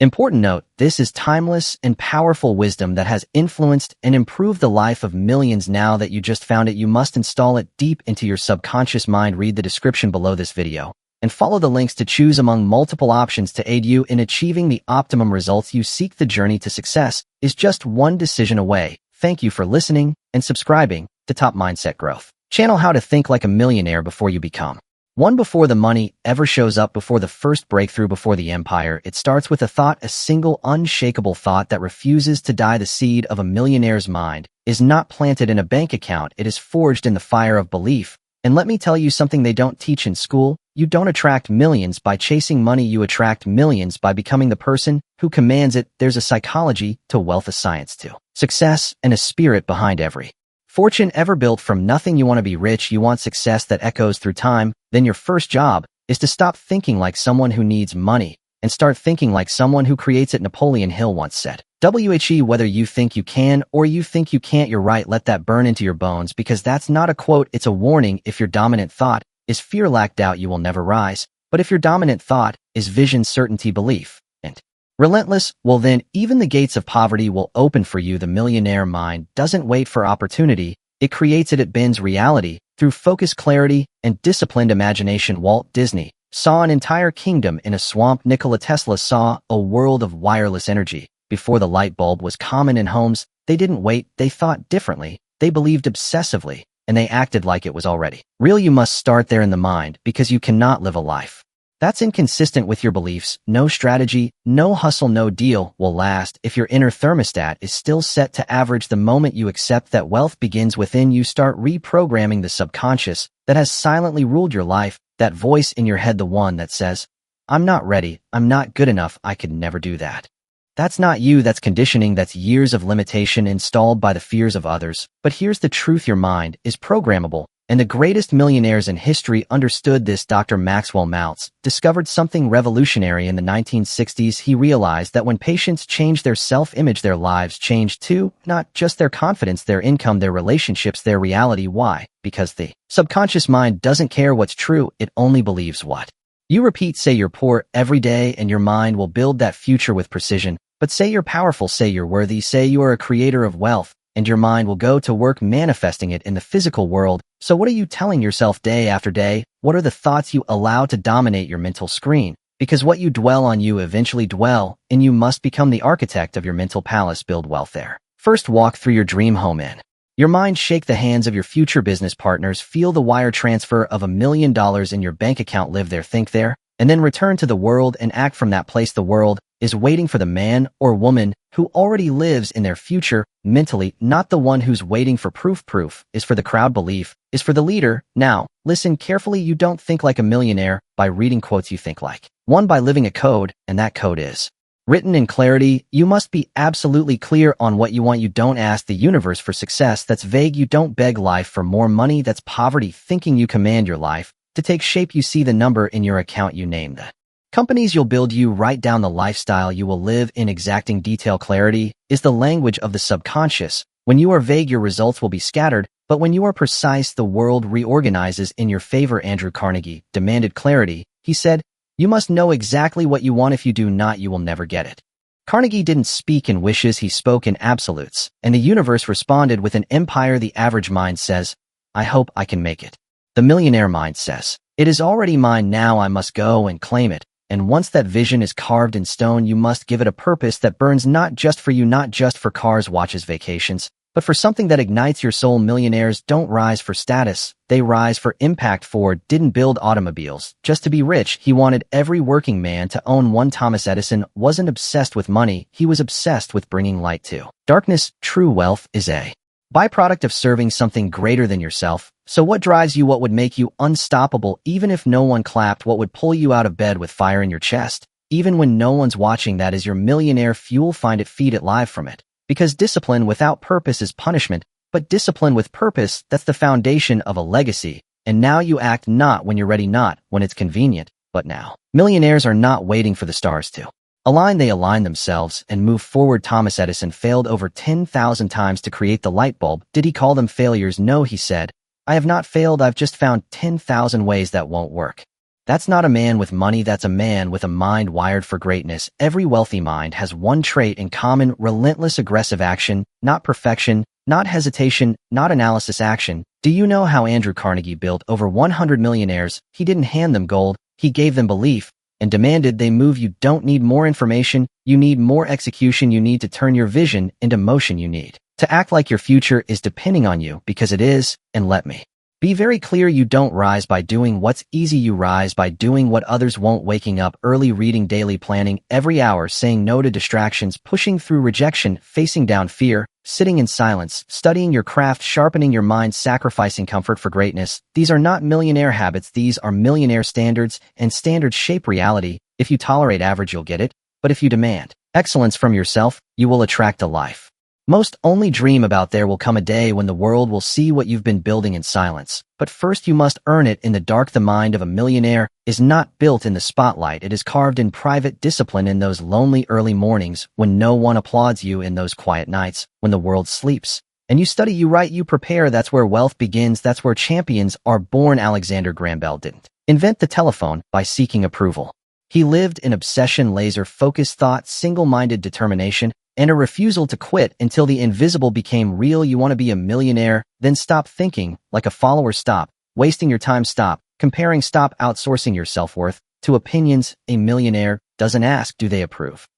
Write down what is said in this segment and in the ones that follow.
Important note, this is timeless and powerful wisdom that has influenced and improved the life of millions. Now that you just found it, you must install it deep into your subconscious mind. Read the description below this video and follow the links to choose among multiple options to aid you in achieving the optimum results you seek. The journey to success is just one decision away. Thank you for listening and subscribing to Top Mindset Growth channel. How to think like a millionaire before you become one. Before the money ever shows up, before the first breakthrough, before the empire, it starts with a thought, a single unshakable thought that refuses to die. The seed of a millionaire's mind is not planted in a bank account. It is forged in the fire of belief. And let me tell you something they don't teach in school. You don't attract millions by chasing money. You attract millions by becoming the person who commands it. There's a psychology to wealth, a science to success, and a spirit behind every fortune ever built from nothing. You want to be rich. You want success that echoes through time. Then your first job is to stop thinking like someone who needs money and start thinking like someone who creates it. Napoleon Hill once said, whether you think you can or you think you can't, you're right. Let that burn into your bones, because that's not a quote, it's a warning. If your dominant thought is fear, lack, doubt, you will never rise. But if your dominant thought is vision, certainty, belief, and relentless, well then even the gates of poverty will open for you. The millionaire mind doesn't wait for opportunity. It creates it. It bends reality through focus, clarity, and disciplined imagination. Walt Disney saw an entire kingdom in a swamp. Nikola Tesla saw a world of wireless energy. Before the light bulb was common in homes, they didn't wait. They thought differently. They believed obsessively, and they acted like it was already real. You must start there in the mind, because you cannot live a life that's inconsistent with your beliefs. No strategy, no hustle, no deal will last if your inner thermostat is still set to average. The moment you accept that wealth begins within, you start reprogramming the subconscious that has silently ruled your life. That voice in your head, the one that says, I'm not ready, I'm not good enough, I could never do that. That's not you, that's conditioning. That's years of limitation installed by the fears of others. But here's the truth, your mind is programmable. And the greatest millionaires in history understood this. Dr. Maxwell Maltz discovered something revolutionary in the 1960s. He realized that when patients change their self-image, their lives change too. Not just their confidence, their income, their relationships, their reality. Why? Because the subconscious mind doesn't care what's true. It only believes what you repeat. Say you're poor every day, and your mind will build that future with precision. But say you're powerful, say you're worthy, say you are a creator of wealth, and your mind will go to work manifesting it in the physical world. So what are you telling yourself day after day? What are the thoughts you allow to dominate your mental screen? Because what you dwell on, you eventually dwell, and you must become the architect of your mental palace. Build wealth there. First, walk through your dream home in your mind. Shake the hands of your future business partners. Feel the wire transfer of $1 million in your bank account. Live there, think there, and then return to the world and act from that place. The world is waiting for the man or woman who already lives in their future mentally, not the one who's waiting for proof. Proof is for the crowd, belief is for the leader. Now, listen carefully. You don't think like a millionaire by reading quotes. You think like one by living a code, and that code is written in clarity. You must be absolutely clear on what you want. You don't ask the universe for success. That's vague. You don't beg life for more money. That's poverty thinking. You command your life to take shape. You see the number in your account. You name the companies you'll build. You write down the lifestyle you will live in. Exacting detail. Clarity is the language of the subconscious. When you are vague, your results will be scattered. But when you are precise, the world reorganizes in your favor. Andrew Carnegie demanded clarity. He said, you must know exactly what you want. If you do not, you will never get it. Carnegie didn't speak in wishes. He spoke in absolutes. And the universe responded with an empire. The average mind says, I hope I can make it. The millionaire mind says, it is already mine. Now I must go and claim it. And once that vision is carved in stone, you must give it a purpose that burns, not just for you, not just for cars, watches, vacations, but for something that ignites your soul. Millionaires don't rise for status. They rise for impact. Ford didn't build automobiles just to be rich. He wanted every working man to own one. Thomas Edison wasn't obsessed with money. He was obsessed with bringing light to darkness. True wealth is a byproduct of serving something greater than yourself. So what drives you? What would make you unstoppable? Even if no one clapped, what would pull you out of bed with fire in your chest? Even when no one's watching, that is your millionaire fuel. Find it, feed it, live from it. Because discipline without purpose is punishment, but discipline with purpose, that's the foundation of a legacy. And now you act, not when you're ready, not when it's convenient, but now. Millionaires are not waiting for the stars to align. They align themselves and move forward. Thomas Edison failed over 10,000 times to create the light bulb. Did he call them failures? No, he said, I have not failed. I've just found 10,000 ways that won't work. That's not a man with money, that's a man with a mind wired for greatness. Every wealthy mind has one trait in common: relentless aggressive action, not perfection, not hesitation, not analysis, action. Do you know how Andrew Carnegie built over 100 millionaires? He didn't hand them gold, he gave them belief and demanded they move. You don't need more information, you need more execution. You need to turn your vision into motion. You need to act like your future is depending on you, because it is. And let me be very clear, you don't rise by doing what's easy, you rise by doing what others won't. Waking up early, reading daily, planning every hour, saying no to distractions, pushing through rejection, facing down fear, sitting in silence, studying your craft, sharpening your mind, sacrificing comfort for greatness. These are not millionaire habits, these are millionaire standards, and standards shape reality. If you tolerate average, you'll get it, but if you demand excellence from yourself, you will attract a life most only dream about. There will come a day when the world will see what you've been building in silence, but first you must earn it in the dark. The mind of a millionaire is not built in the spotlight, it is carved in private discipline, in those lonely early mornings when no one applauds you, in those quiet nights when the world sleeps. And you study, you write, you prepare. That's where wealth begins, that's where champions are born. Alexander Graham Bell didn't invent the telephone by seeking approval. He lived in obsession, laser-focused thought, single-minded determination, and a refusal to quit until the invisible became real. You want to be a millionaire? Then stop thinking like a follower. Stop wasting your time. Stop comparing. Stop outsourcing your self-worth to opinions. A millionaire doesn't ask, do they approve?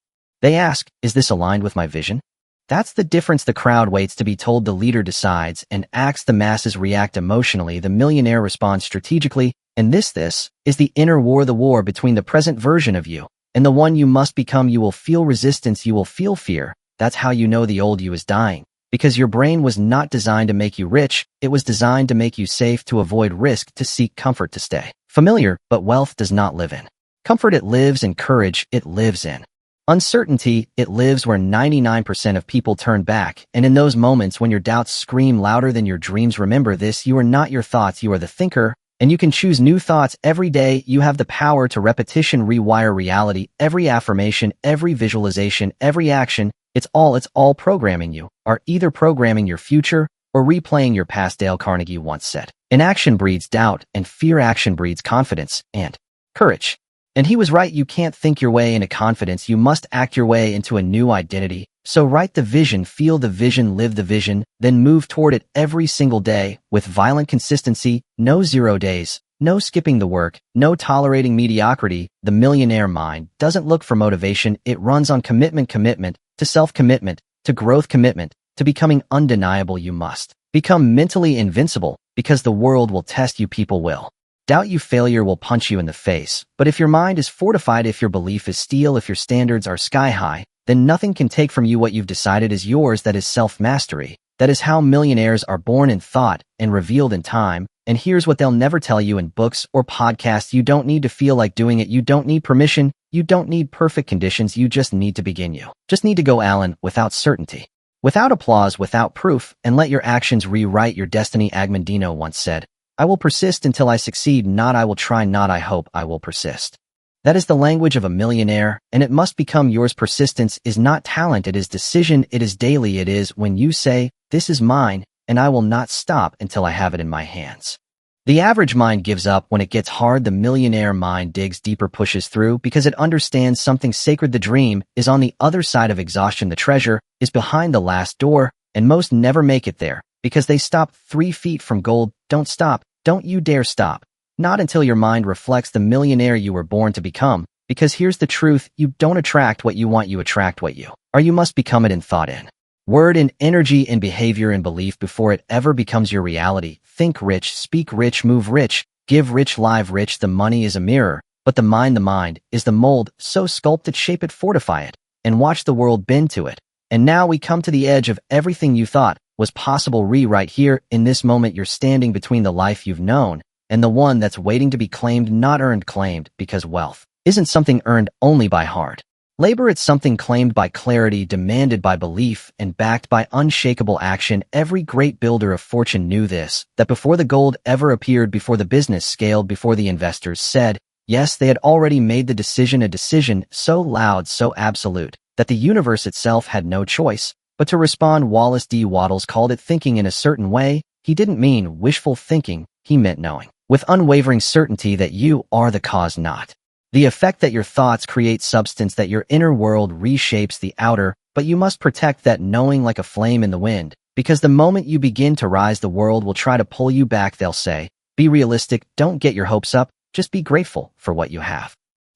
They ask, is this aligned with my vision? That's the difference. The crowd waits to be told, the leader decides and acts. The masses react emotionally, the millionaire responds strategically. And this is the inner war, the war between the present version of you and the one you must become. You will feel resistance, you will feel fear. That's how you know the old you is dying, because your brain was not designed to make you rich, it was designed to make you safe, to avoid risk, to seek comfort, to stay familiar. But wealth does not live in comfort, it lives in courage, it lives in uncertainty, it lives where 99% of people turn back. And in those moments when your doubts scream louder than your dreams, remember this: you are not your thoughts, you are the thinker. And you can choose new thoughts every day. You have the power to repetition rewire reality. Every affirmation, every visualization, every action, it's all programming. You are either programming your future or replaying your past. Dale Carnegie once said, inaction breeds doubt, and fear. Action breeds confidence and courage. And he was right. You can't think your way into confidence, you must act your way into a new identity. So write the vision, feel the vision, live the vision, then move toward it every single day with violent consistency. No 0 days, no skipping the work, no tolerating mediocrity. The millionaire mind doesn't look for motivation, it runs on commitment. Commitment to self-commitment, to growth, commitment to becoming undeniable. You must become mentally invincible, because the world will test you, people will doubt you, failure will punch you in the face. But if your mind is fortified, if your belief is steel, if your standards are sky high, then nothing can take from you what you've decided is yours. That is self-mastery. That is how millionaires are born, in thought and revealed in time. And here's what they'll never tell you in books or podcasts: you don't need to feel like doing it, you don't need permission, you don't need perfect conditions, you just need to begin. You just need to go, Alan, without certainty, without applause, without proof, and let your actions rewrite your destiny. Agmendino once said, I will persist until I succeed, not I will try, not I hope, I will persist. That is the language of a millionaire, and it must become yours. Persistence is not talent, it is decision, it is daily, it is when you say, this is mine, and I will not stop until I have it in my hands. The average mind gives up when it gets hard. The millionaire mind digs deeper, pushes through, because it understands something sacred. The dream is on the other side of exhaustion. The treasure is behind the last door, and most never make it there because they stop 3 feet from gold. Don't stop. Don't you dare stop. Not until your mind reflects the millionaire you were born to become. Because here's the truth, you don't attract what you want, you attract what you are. You must become it in thought, in word, in energy, in behavior, in belief before it ever becomes your reality. Think rich, speak rich, move rich, give rich, live rich. The money is a mirror, but the mind is the mold. So sculpt it, shape it, fortify it, and watch the world bend to it. And now we come to the edge of everything you thought was possible. Right here, in this moment, you're standing between the life you've known and the one that's waiting to be claimed, not earned, claimed, because wealth isn't something earned only by hard labor, it's something claimed by clarity, demanded by belief, and backed by unshakable action. Every great builder of fortune knew this, that before the gold ever appeared, before the business scaled, before the investors said yes, they had already made the decision, a decision so loud, so absolute, that the universe itself had no choice but to respond. Wallace D. Wattles called it thinking in a certain way. He didn't mean wishful thinking, he meant knowing with unwavering certainty that you are the cause not. The effect that your thoughts create substance that your inner world reshapes the outer, but you must protect that knowing like a flame in the wind, because the moment you begin to rise, the world will try to pull you back. They'll say, be realistic, don't get your hopes up, just be grateful for what you have.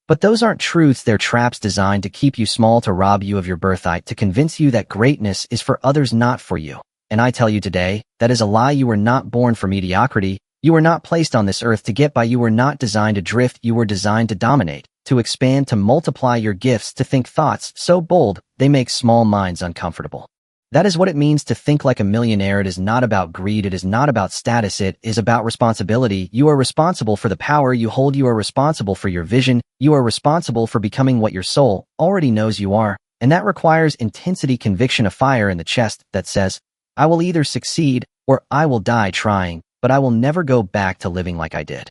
But those aren't truths, they're traps designed to keep you small, to rob you of your birthright, to convince you that greatness is for others, not for you. And I tell you today, that is a lie. You were not born for mediocrity. You were not placed on this earth to get by. You were not designed to drift. You were designed to dominate, to expand, to multiply your gifts, to think thoughts so bold, they make small minds uncomfortable. That is what it means to think like a millionaire. It is not about greed. It is not about status. It is about responsibility. You are responsible for the power you hold. You are responsible for your vision. You are responsible for becoming what your soul already knows you are. And that requires intensity, conviction, a fire in the chest that says, I will either succeed or I will die trying, but I will never go back to living like I did.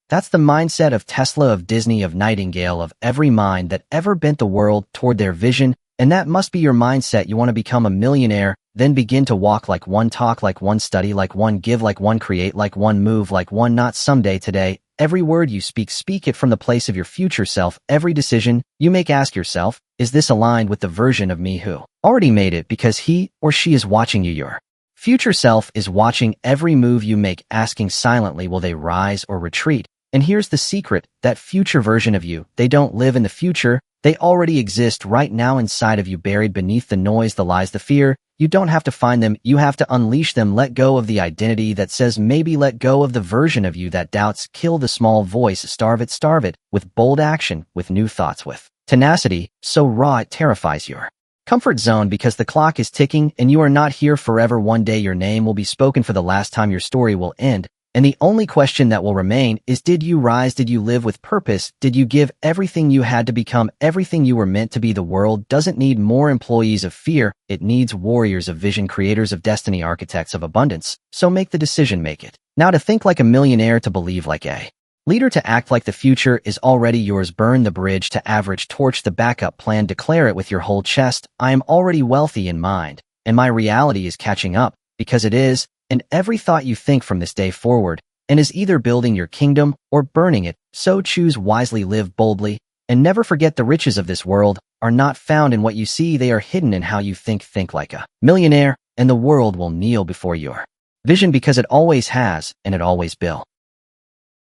That's the mindset of Tesla, of Disney, of Nightingale, of every mind that ever bent the world toward their vision. And that must be your mindset. You want to become a millionaire, then begin to walk like one, talk like one, study like one, give like one, create like one, move like one, not someday, today. Every word you speak, speak it from the place of your future self. Every decision you make, ask yourself, is this aligned with the version of me who already made it? Because he or she is watching you. Your future self is watching every move you make, asking silently, will they rise or retreat? And here's the secret, that future version of you, they don't live in the future. They already exist right now inside of you, buried beneath the noise, the lies, the fear. You don't have to find them. You have to unleash them. Let go of the identity that says maybe. Let go of the version of you that doubts. Kill the small voice. Starve it with bold action, with new thoughts, with tenacity so raw it terrifies your comfort zone, because the clock is ticking and you are not here forever. One day your name will be spoken for the last time. Your story will end. And the only question that will remain is, did you rise? Did you live with purpose? Did you give everything you had to become everything you were meant to be? The world doesn't need more employees of fear. It needs warriors of vision, creators of destiny, architects of abundance. So make the decision, make it. Now, to think like a millionaire, to believe like a leader, to act like the future is already yours. Burn the bridge to average, torch the backup plan, declare it with your whole chest. I am already wealthy in mind, and my reality is catching up, because it is. And every thought you think from this day forward and is either building your kingdom or burning it. So choose wisely, live boldly, and never forget the riches of this world are not found in what you see. They are hidden in how you think. Think like a millionaire, and the world will kneel before your vision, because it always has and it always will.